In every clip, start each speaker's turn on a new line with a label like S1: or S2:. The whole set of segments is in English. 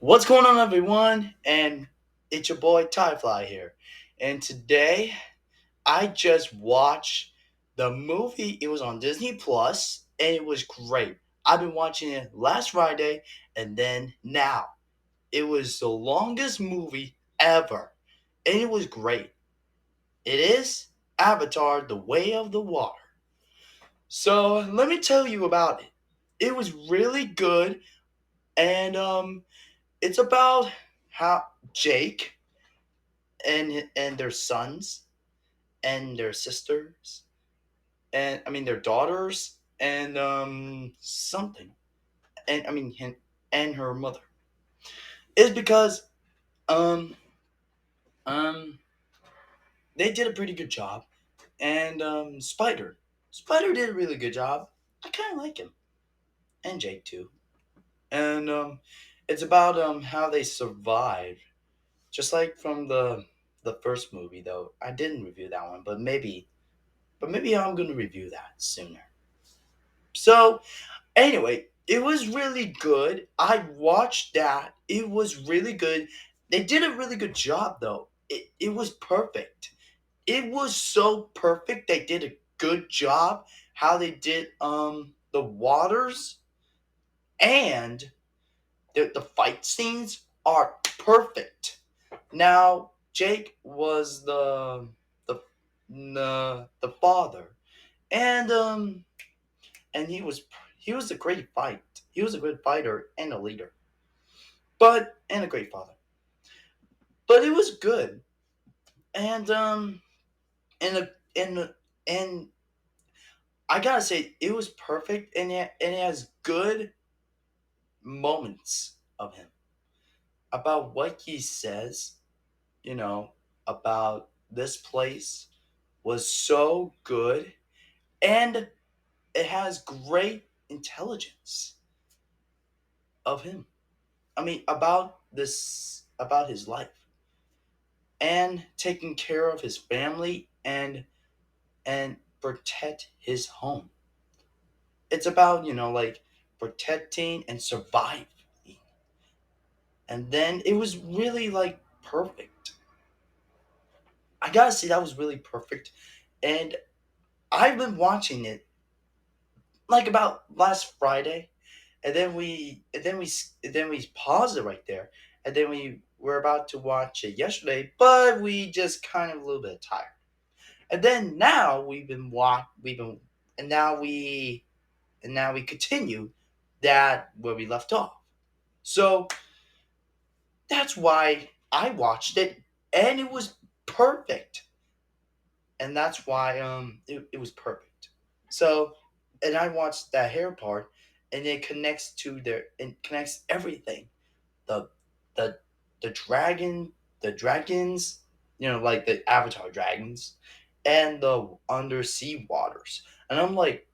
S1: What's going on, everyone? And it's your boy Tyfly here. And today I just watched the movie. It was on Disney Plus, and it was great. I've been watching it last Friday, and then now. It was the longest movie ever, and it was great. It is Avatar: The Way of the Water. So let me tell you about it. It was really good, and it's about how Jake and their sons and their sisters and their daughters and something and and her mother is because um um they did a pretty good job, and Spider did a really good job. I kind of like him, and Jake too. And it's about how they survive, just like from the first movie. Though I didn't review that one, but maybe I'm gonna review that sooner. So anyway, it was really good. I watched that. It was really good. They did a really good job though. It was perfect. It was so perfect. They did a good job how they did the waters, and the fight scenes are perfect. Now, Jake was the the father, and he was a great fight. He was a good fighter and a leader, and a great father. But it was good, and and and I gotta say it was perfect, and it has good moments of him about what he says. You know, about this place was so good, and it has great intelligence of him. About his life and taking care of his family and protect his home. It's about, like protecting and surviving. And then it was really like perfect. I gotta say that was really perfect. And I've been watching it like about last Friday, and then we paused it right there, and then we were about to watch it yesterday, but we just kind of a little bit tired. And then now we've been and now we continue that where we left off. So that's why I watched it, and it was perfect. And that's why it was perfect. So, and I watched that hair part, and it connects everything. The the the dragons, like the Avatar dragons, and the undersea waters. And I'm like,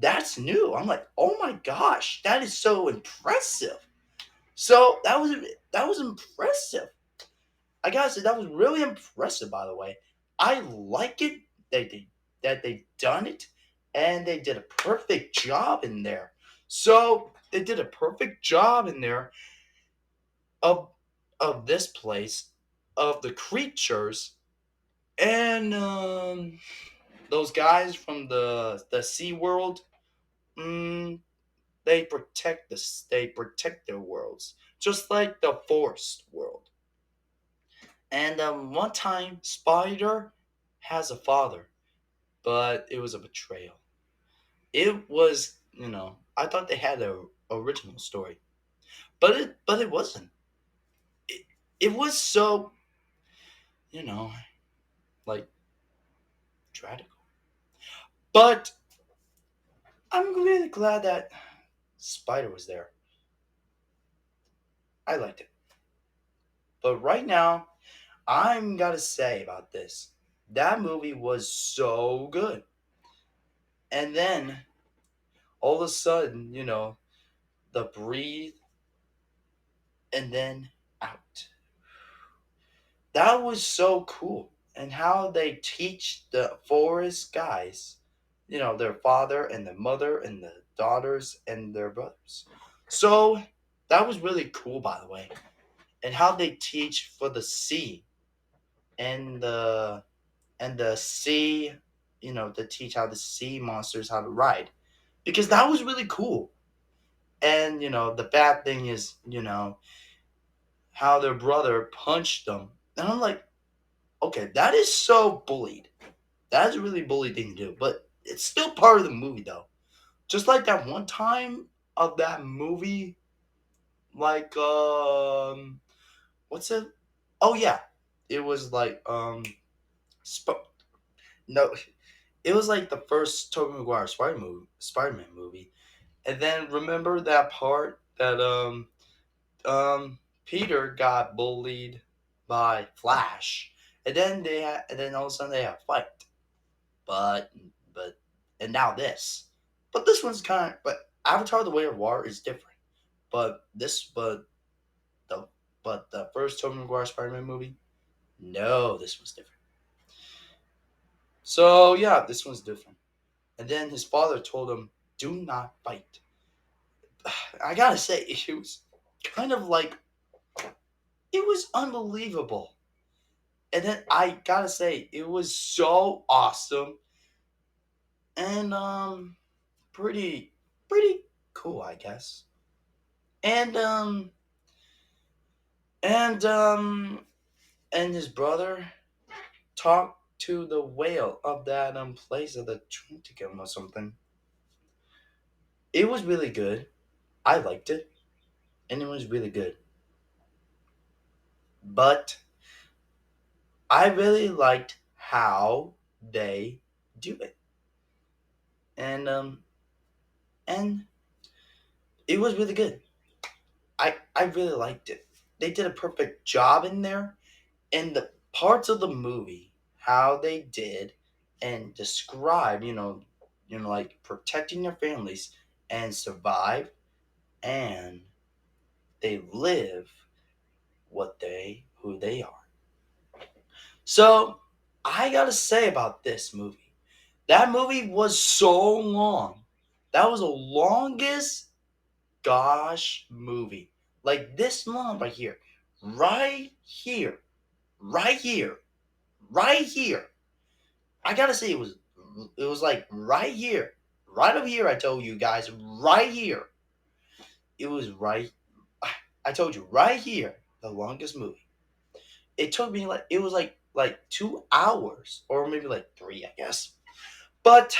S1: that's new. I'm like, oh my gosh, that is so impressive. So that was impressive. I gotta say that was really impressive. By the way, I like it that they done it, and they did a perfect job in there. So they did a perfect job in there of this place, of the creatures, and those guys from the Sea World. Mm, they protect their worlds, just like the forest world. And one time, Spider has a father, but it was a betrayal. It was, I thought they had a original story, but it wasn't. It, it was so, you know like, tragical. But I'm really glad that Spider was there. I liked it. But right now, I'm gotta say about this. That movie was so good. And then all of a sudden, the breathe and then out. That was so cool. And how they teach the forest guys, their father and their mother and the daughters and their brothers. So That was really cool, by the way. And how they teach for the sea and the sea, to teach how the sea monsters how to ride, because that was really cool. And the bad thing is, how their brother punched them, and I'm like, okay, that is so bullied. That's a really bully thing to do, but it's still part of the movie, though. Just like that one time of that movie, like what's it? Oh yeah, it was like no, it was like the first Tobey Maguire Spider-Man movie, and then remember that part that Peter got bullied by Flash, and then all of a sudden they had a fight, but but and now this, but this one's but Avatar: The Way of Water is different, but this the but the first Tobey Maguire Spider-Man movie, no, this was different. So yeah, this one's different. And then his father told him, "Do not fight." I gotta say, it was kind of like it was unbelievable. And then I gotta say, it was so awesome and pretty pretty cool, I guess. And and um and his brother talked to the whale of that place of the Trinticum or something. It was really good. I liked it, and it was really good. But I really liked how they do it, and and it was really good. I really liked it. They did a perfect job in there, and the parts of the movie how they did and describe, like protecting their families and survive, and they live who they are. So I gotta say about this movie, that movie was so long. That was the longest gosh movie. Like this long right here. Right here. Right here. Right here. I gotta say it was like right here. Right over here, I told you guys. Right here. It was right, I told you, right here. The longest movie. It took me like, it was like 2 hours. Or maybe like three, I guess. But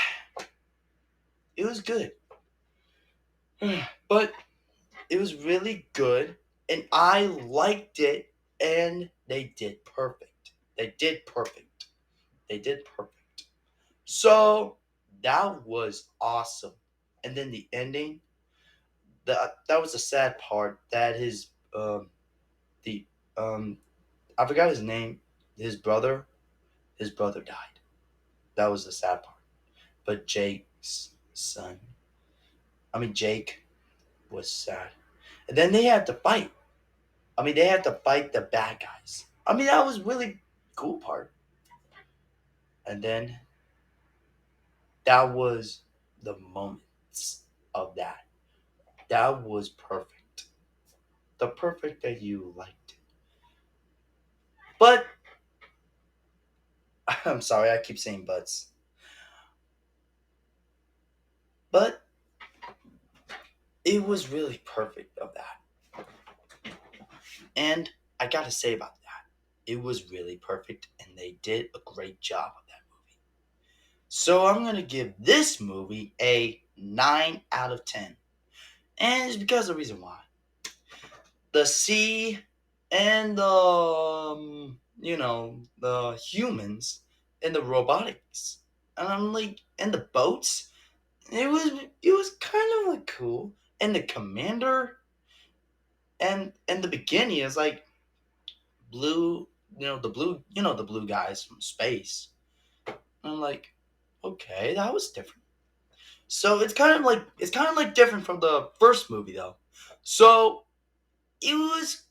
S1: it was good. But it was really good, and I liked it, and they did perfect. They did perfect. They did perfect. So that was awesome. And then the ending, that was the sad part that the um I forgot his name, his brother died. That was the sad part. But Jake's son, Jake was sad. And then they had to fight. They had to fight the bad guys. That was really cool part. And then that was the moments of that. That was perfect. The perfect that you liked. But I'm sorry, I keep saying buts. But it was really perfect of that. And I gotta say about that, it was really perfect, and they did a great job of that movie. So I'm gonna give this movie a 9 out of 10. And it's because of the reason why. The sea and the humans and the robotics. And I'm like, and the boats. It was kind of like cool. And the commander and the beginning is like blue, the blue guys from space. And I'm like, okay, that was different. So it's kind of like different from the first movie though. So it was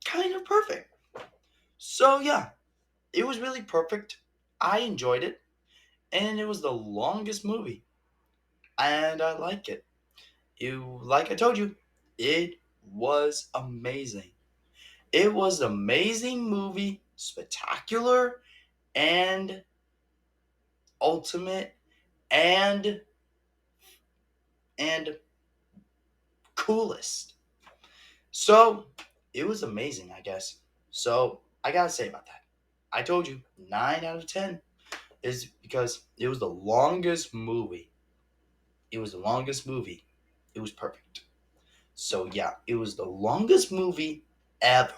S1: kind of perfect. So yeah, it was really perfect. I enjoyed it, and it was the longest movie, and I like it. Like I told you, it was amazing. It was an amazing movie, spectacular and ultimate and and coolest. So it was amazing, I guess. So I gotta say about that. I told you 9 out of 10 is because it was the longest movie. It was the longest movie. It was perfect. So yeah, it was the longest movie ever.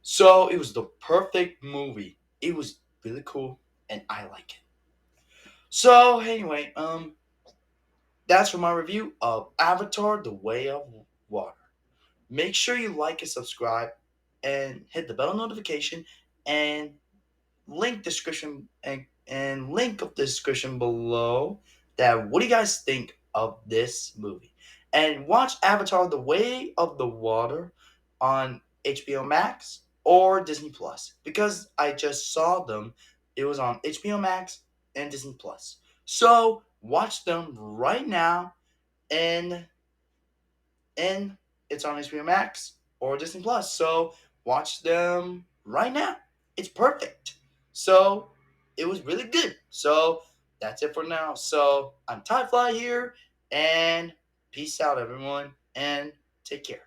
S1: So it was the perfect movie. It was really cool and I like it. So anyway, that's for my review of Avatar: The Way of Water. Make sure you like and subscribe and hit the bell notification and link description and link of the description below that what do you guys think of this movie. And watch Avatar: The Way of the Water on HBO Max or Disney Plus because I just saw them. It was on HBO Max and Disney Plus. So watch them right now and and it's on HBO Max or Disney Plus. So watch them right now. It's perfect. So it was really good. So that's it for now. So I'm Ty Fly here, and peace out, everyone, and take care.